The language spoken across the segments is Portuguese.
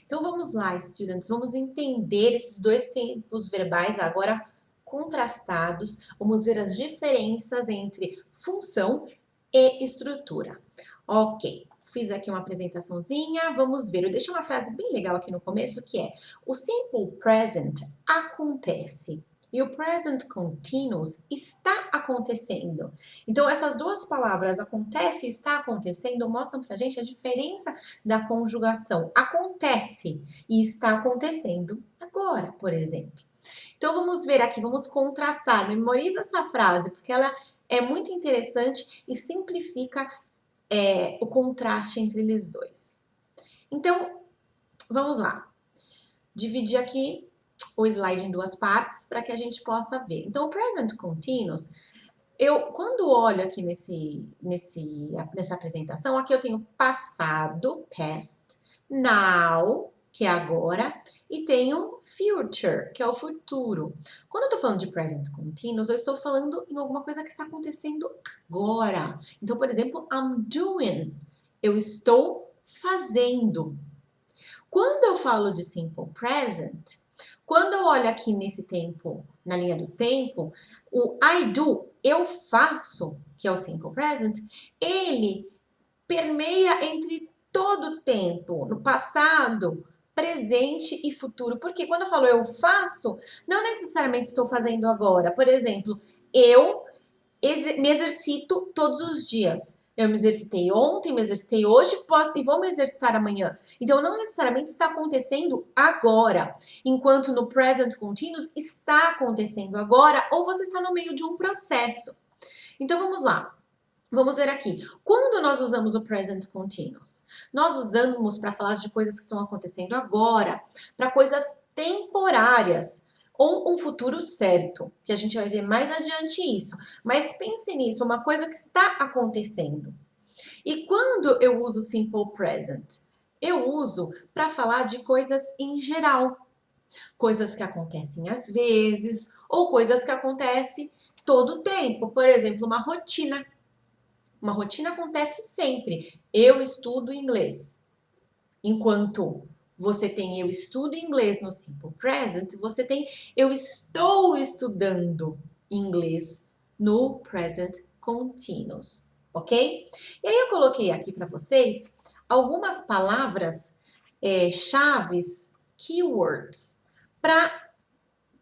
Então vamos lá, students, vamos entender esses dois tempos verbais agora contrastados. Vamos ver as diferenças entre função e estrutura. Ok, fiz aqui uma apresentaçãozinha, vamos ver. Eu deixei uma frase bem legal aqui no começo que é: o simple present acontece e o present continuous está acontecendo. Então, essas duas palavras, acontece e está acontecendo, mostram pra gente a diferença da conjugação. Acontece e está acontecendo agora, por exemplo. Então, vamos ver aqui, vamos contrastar. Memoriza essa frase, porque ela é muito interessante e simplifica o contraste entre eles dois. Então, vamos lá. Dividir aqui o slide em duas partes para que a gente possa ver. Então, o present continuous, quando olho aqui nessa apresentação, aqui eu tenho passado, past, now, que é agora, e tenho future, que é o futuro. Quando eu tô falando de present continuous, eu estou falando em alguma coisa que está acontecendo agora. Então, por exemplo, I'm doing, eu estou fazendo. Quando eu falo de simple present, quando eu olho aqui nesse tempo, na linha do tempo, o I do, eu faço, que é o simple present, ele permeia entre todo o tempo, no passado, presente e futuro. Porque quando eu falo eu faço, não necessariamente estou fazendo agora. Por exemplo, eu me exercito todos os dias. Eu me exercitei ontem, me exercitei hoje, e vou me exercitar amanhã. Então, não necessariamente está acontecendo agora, enquanto no present continuous está acontecendo agora, ou você está no meio de um processo. Então, vamos lá. Vamos ver aqui. Quando nós usamos o present continuous? Nós usamos para falar de coisas que estão acontecendo agora, para coisas temporárias, ou um futuro certo, que a gente vai ver mais adiante isso. Mas pense nisso, uma coisa que está acontecendo. E quando eu uso simple present? Eu uso para falar de coisas em geral. Coisas que acontecem às vezes, ou coisas que acontecem todo o tempo. Por exemplo, uma rotina. Uma rotina acontece sempre. Eu estudo inglês. Enquanto você tem eu estudo inglês no simple present, você tem eu estou estudando inglês no present continuous, ok? E aí eu coloquei aqui para vocês algumas palavras chaves, keywords, para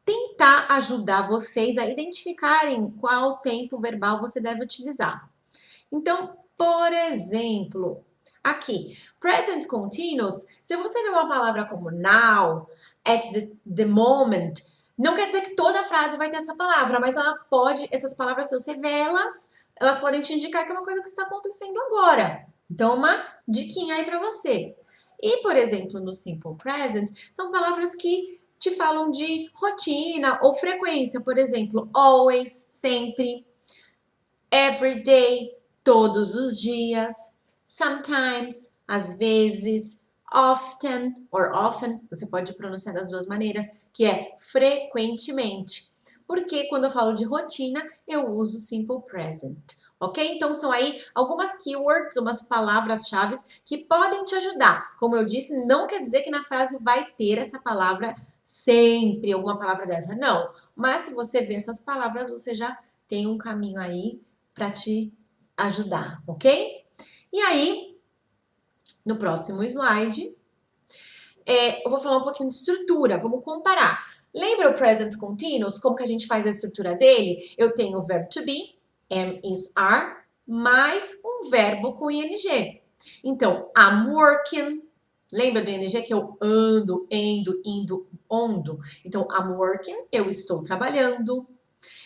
tentar ajudar vocês a identificarem qual tempo verbal você deve utilizar. Então, por exemplo, aqui, present continuous, se você vê uma palavra como now, at the moment, não quer dizer que toda frase vai ter essa palavra, mas ela pode, essas palavras, se você vê elas podem te indicar que é uma coisa que está acontecendo agora. Então, uma diquinha aí para você. E, por exemplo, no simple present, são palavras que te falam de rotina ou frequência. Por exemplo, always, sempre, every day, todos os dias, sometimes, às vezes, often, or often, você pode pronunciar das duas maneiras, que é frequentemente. Porque quando eu falo de rotina, eu uso simple present. Ok? Então, são aí algumas keywords, umas palavras-chave que podem te ajudar. Como eu disse, não quer dizer que na frase vai ter essa palavra sempre, alguma palavra dessa. Não. Mas se você vê essas palavras, você já tem um caminho aí para te ajudar, ok? E aí, no próximo slide, eu vou falar um pouquinho de estrutura, vamos comparar. Lembra o present continuous, como que a gente faz a estrutura dele? Eu tenho o verbo to be, am, is, are, mais um verbo com ing. Então, I'm working, lembra do ing que eu ando, endo, indo, ondo? Então, I'm working, eu estou trabalhando.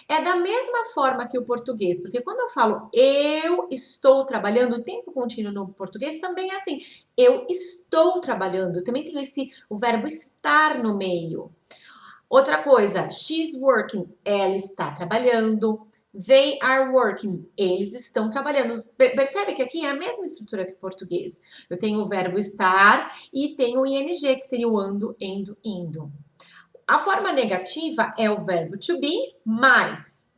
É da mesma forma que o português, porque quando eu falo eu estou trabalhando, o tempo contínuo no português também é assim. Eu estou trabalhando, também tem o verbo estar no meio. Outra coisa, she's working, ela está trabalhando. They are working, eles estão trabalhando. Percebe que aqui é a mesma estrutura que o português. Eu tenho o verbo estar e tenho o ing, que seria o ando, endo, indo. A forma negativa é o verbo to be mais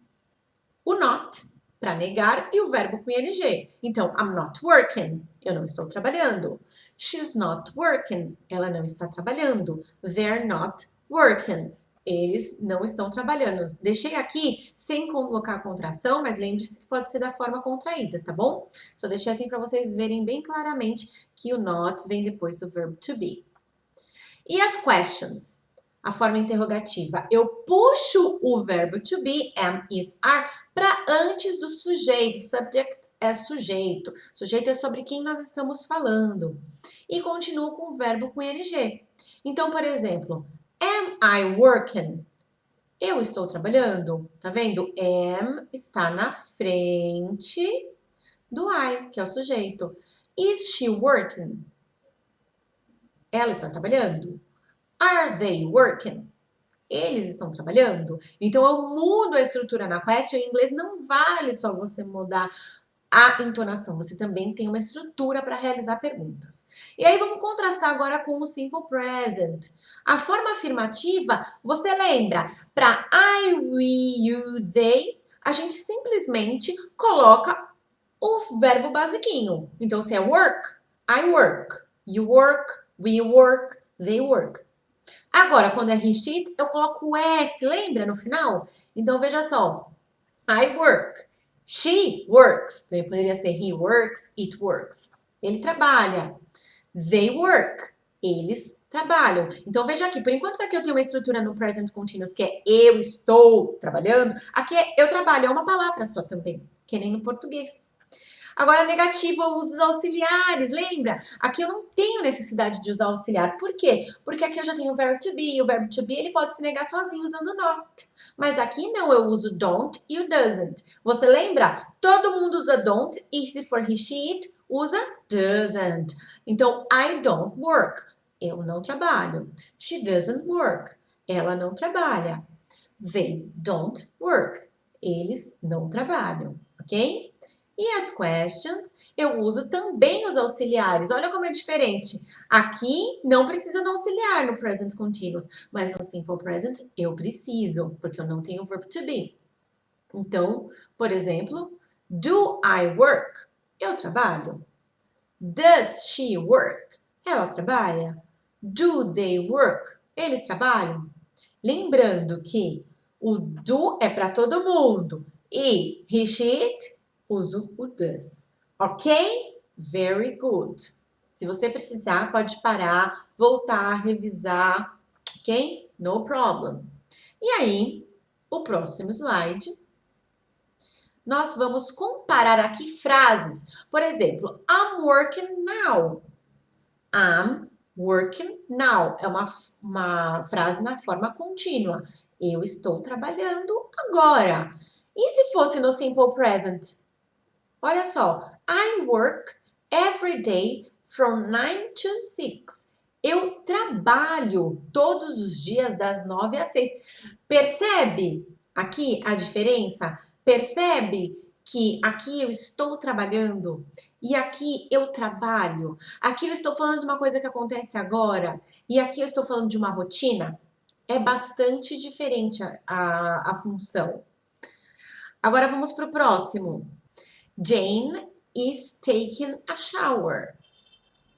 o not, para negar, e o verbo com ing. Então, I'm not working, eu não estou trabalhando. She's not working. Ela não está trabalhando. They're not working. Eles não estão trabalhando. Deixei aqui sem colocar contração, mas lembre-se que pode ser da forma contraída, tá bom? Só deixei assim para vocês verem bem claramente que o not vem depois do verbo to be. E as questions? A forma interrogativa. Eu puxo o verbo to be, am, is, are, para antes do sujeito. Subject é sujeito. Sujeito é sobre quem nós estamos falando. E continuo com o verbo com ing. Então, por exemplo, am I working? Eu estou trabalhando. Tá vendo? Am está na frente do I, que é o sujeito. Is she working? Ela está trabalhando. Are they working? Eles estão trabalhando? Então, eu mudo a estrutura na question. Em inglês não vale só você mudar a entonação. Você também tem uma estrutura para realizar perguntas. E aí, vamos contrastar agora com o simple present. A forma afirmativa, você lembra? Para I, we, you, they, a gente simplesmente coloca o verbo basiquinho. Então, se é work, I work. You work, we work, they work. Agora, quando é he, she, eu coloco o S, lembra, no final? Então, veja só. I work. She works. Então, poderia ser he works, it works. Ele trabalha. They work. Eles trabalham. Então, veja aqui. Por enquanto aqui eu tenho uma estrutura no present continuous que é eu estou trabalhando. Aqui é eu trabalho. É uma palavra só também. Que nem no português. Agora, negativo, eu uso os auxiliares, lembra? Aqui eu não tenho necessidade de usar auxiliar. Por quê? Porque aqui eu já tenho o verbo to be. E o verbo to be, ele pode se negar sozinho usando not. Mas aqui não, eu uso don't e o doesn't. Você lembra? Todo mundo usa don't e se for he, she, it, usa doesn't. Então, I don't work. Eu não trabalho. She doesn't work. Ela não trabalha. They don't work. Eles não trabalham, ok? E as questions, eu uso também os auxiliares. Olha como é diferente. Aqui não precisa do auxiliar no present continuous, mas no simple present eu preciso, porque eu não tenho o verbo to be. Então, por exemplo, do I work? Eu trabalho. Does she work? Ela trabalha. Do they work? Eles trabalham. Lembrando que o do é para todo mundo e he, she, it uso o does, ok? Very good. Se você precisar, pode parar, voltar, revisar, ok? No problem. E aí, o próximo slide, nós vamos comparar aqui frases. Por exemplo, I'm working now. I'm working now. É uma frase na forma contínua. Eu estou trabalhando agora. E se fosse no simple present? Olha só, I work every day from 9 to 6. Eu trabalho todos os dias das 9 às 6. Percebe aqui a diferença? Percebe que aqui eu estou trabalhando e aqui eu trabalho? Aqui eu estou falando de uma coisa que acontece agora e aqui eu estou falando de uma rotina? É bastante diferente a função. Agora vamos para o próximo. Jane is taking a shower.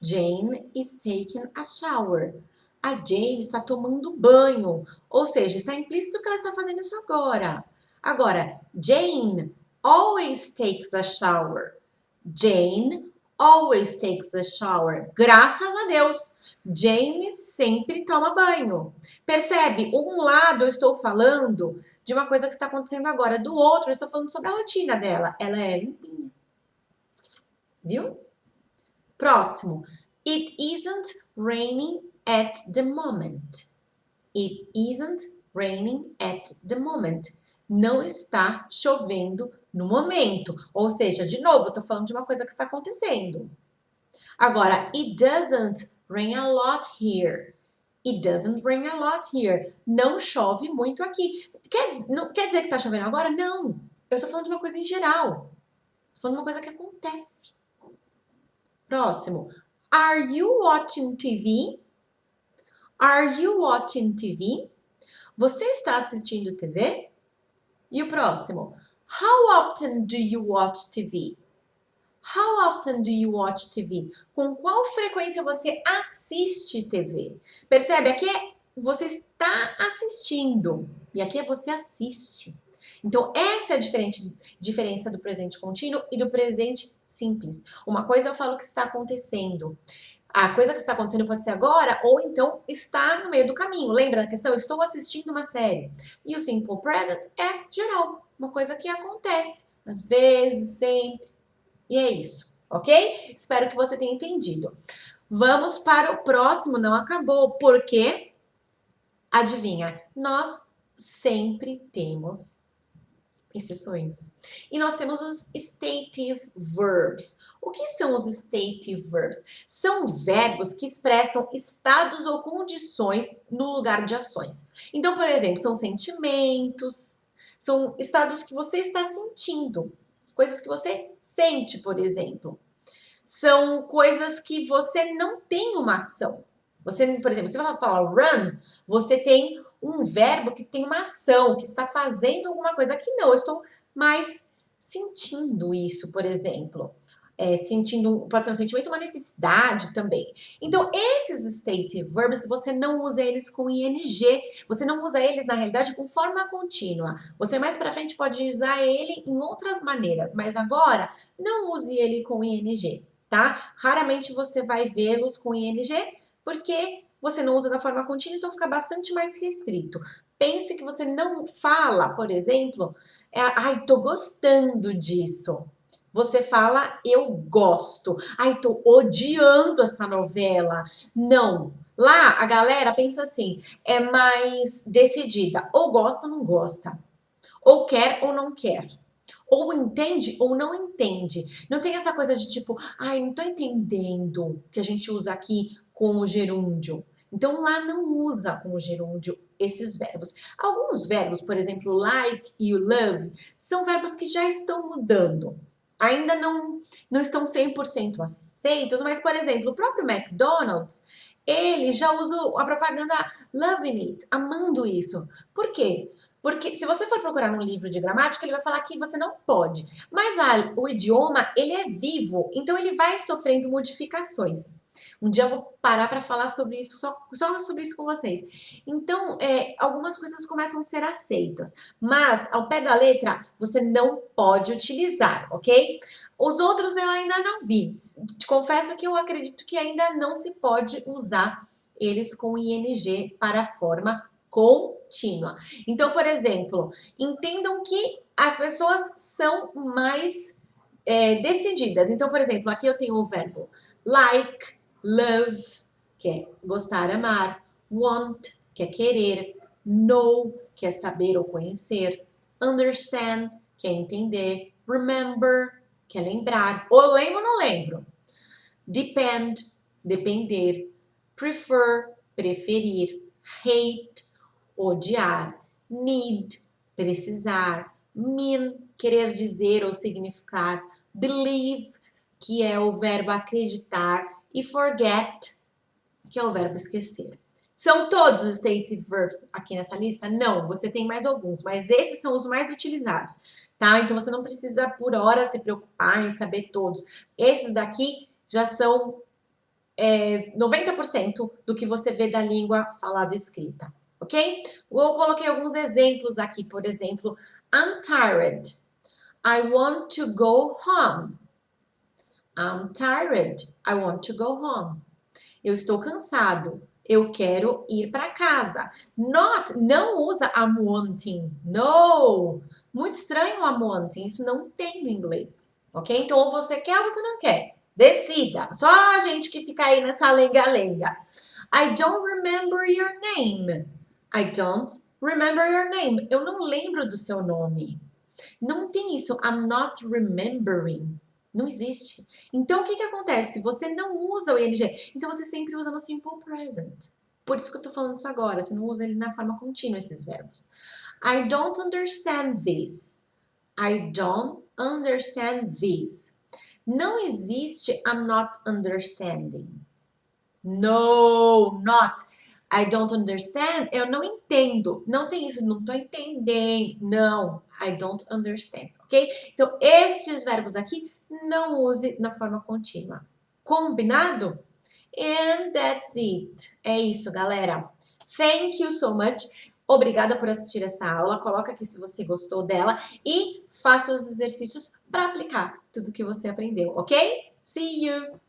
Jane is taking a shower. A Jane está tomando banho. Ou seja, está implícito que ela está fazendo isso agora. Agora, Jane always takes a shower. Jane always takes a shower. Graças a Deus, Jane sempre toma banho. Percebe? Um lado eu estou falando de uma coisa que está acontecendo agora. Do outro, eu estou falando sobre a rotina dela. Ela é limpinha. Viu? Próximo. It isn't raining at the moment. It isn't raining at the moment. Não está chovendo no momento. Ou seja, de novo, eu estou falando de uma coisa que está acontecendo. Agora, it doesn't rain a lot here. It doesn't rain a lot here. Não chove muito aqui. Quer dizer que está chovendo agora? Não. Eu estou falando de uma coisa em geral. Estou falando de uma coisa que acontece. Próximo. Are you watching TV? Are you watching TV? Você está assistindo TV? E o próximo. How often do you watch TV? How often do you watch TV? Com qual frequência você assiste TV? Percebe? Aqui você está assistindo e aqui é você assiste. Então, essa é a diferença do presente contínuo e do presente simples. Uma coisa eu falo que está acontecendo. A coisa que está acontecendo pode ser agora ou então está no meio do caminho. Lembra da questão? Eu estou assistindo uma série. E o simple present é geral. Uma coisa que acontece. Às vezes, sempre. E é isso, ok? Espero que você tenha entendido. Vamos para o próximo. Não acabou. Por quê? Adivinha? Nós sempre temos exceções. E nós temos os stative verbs. O que são os stative verbs? São verbos que expressam estados ou condições no lugar de ações. Então, por exemplo, são sentimentos, são estados que você está sentindo, coisas que você sente, por exemplo. São coisas que você não tem uma ação. Você, por exemplo, você vai falar run, você tem um verbo que tem uma ação, que está fazendo alguma coisa. Aqui não, eu estou mais sentindo isso, por exemplo. Pode ser um sentimento, uma necessidade também. Então, esses stative verbs, você não usa eles com ing, você não usa eles, na realidade, com forma contínua. Você mais para frente pode usar ele em outras maneiras, mas agora, não use ele com ing, tá? Raramente você vai vê-los com ing, porque você não usa da forma contínua, então fica bastante mais restrito. Pense que você não fala, por exemplo, ai, tô gostando disso. Você fala, eu gosto. Ai, tô odiando essa novela. Não. Lá, a galera pensa assim, é mais decidida. Ou gosta ou não gosta. Ou quer ou não quer. Ou entende ou não entende. Não tem essa coisa de tipo, ai, não tô entendendo, que a gente usa aqui com o gerúndio. Então, lá não usa com o gerúndio esses verbos. Alguns verbos, por exemplo, like e love, são verbos que já estão mudando. Ainda não estão 100% aceitos, mas, por exemplo, o próprio McDonald's, ele já usa a propaganda loving it, amando isso. Por quê? Porque se você for procurar num livro de gramática, ele vai falar que você não pode. Mas o idioma, ele é vivo, então ele vai sofrendo modificações. Um dia eu vou parar para falar sobre isso, só sobre isso com vocês. Então, algumas coisas começam a ser aceitas, mas ao pé da letra, você não pode utilizar, ok? Os outros eu ainda não vi. Te confesso que eu acredito que ainda não se pode usar eles com ing para a forma contínua. Então, por exemplo, entendam que as pessoas são mais decididas. Então, por exemplo, aqui eu tenho o verbo like, love, que é gostar, amar, want, que é querer, know, que é saber ou conhecer, understand, que é entender, remember, que é lembrar, ou lembro ou não lembro, depend, depender, prefer, preferir, hate, odiar, need, precisar, mean, querer dizer ou significar, believe, que é o verbo acreditar, e forget, que é o verbo esquecer. São todos os stative verbs aqui nessa lista? Não, você tem mais alguns, mas esses são os mais utilizados, tá? Então você não precisa por hora se preocupar em saber todos. Esses daqui já são 90% do que você vê da língua falada e escrita, ok? Eu coloquei alguns exemplos aqui, por exemplo, I'm tired. I want to go home. I'm tired. I want to go home. Eu estou cansado. Eu quero ir para casa. Not, não usa I'm wanting. No. Muito estranho I'm wanting. Isso não tem no inglês. Ok? Então, ou você quer ou você não quer. Decida. Só a gente que fica aí nessa lenga-lenga. I don't remember your name. I don't remember your name. Eu não lembro do seu nome. Não tem isso. I'm not remembering. Não existe. Então, o que acontece? Você não usa o ing, então você sempre usa no simple present. Por isso que eu tô falando isso agora, você não usa ele na forma contínua, esses verbos. I don't understand this. I don't understand this. Não existe I'm not understanding. No, not. I don't understand, eu não entendo. Não tem isso, não tô entendendo. Não, I don't understand, ok? Então, esses verbos aqui não use na forma contínua. Combinado? And that's it. É isso, galera. Thank you so much. Obrigada por assistir essa aula. Coloca aqui se você gostou dela e faça os exercícios para aplicar tudo que você aprendeu, ok? See you!